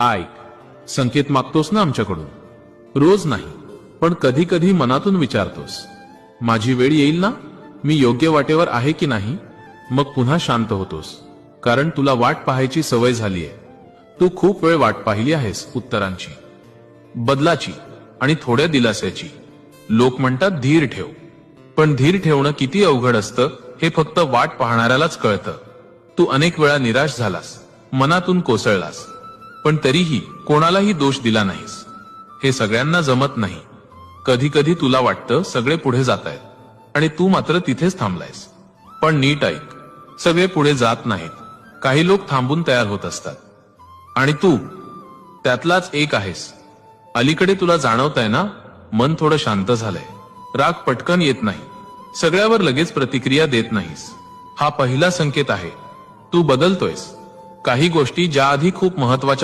ऐक, संकेत मागतोस ना आमच्याकडून? रोज नाही, पण कधी कधी मनातून विचारतोस, माझी वेळ येईल ना? मी योग्य वाटेवर आहे की नाही? मग पुन्हा शांत होतोस, कारण तुला वाट पाहायची सवय झालीये. तू खूप वेळ वाट पाहिली आहेस उत्तरांची, बदलाची आणि थोड्या दिलास्याची. लोक म्हणतात धीर ठेव, पण धीर ठेवणं किती अवघड असतं हे फक्त वाट पाहणाऱ्यालाच कळतं. तू अनेक वेळा निराश झालास, मनातून कोसळलास, पण तरीही कोणालाही दोष दिला नाहीस. हे सगळ्यांना जमत नाही. कधी कधी तुला वाटतं सगळे पुढे जातायत आणि तू मात्र तिथेच थांबलायस. पण नीट ऐक, सगळे पुढे जात नाहीत. काही लोक थांबून तयार होत असतात, आणि तू त्यातलाच एक आहेस. अलीकडे तुला जाणवतंय ना, मन थोडं शांत झालंय. राग पटकन येत नाही, सगळ्यावर लगेच प्रतिक्रिया देत नाहीस. हा पहिला संकेत आहे. तू बदलतोयस. काही गोष्टी ज्या आधी खूप महत्वाच्या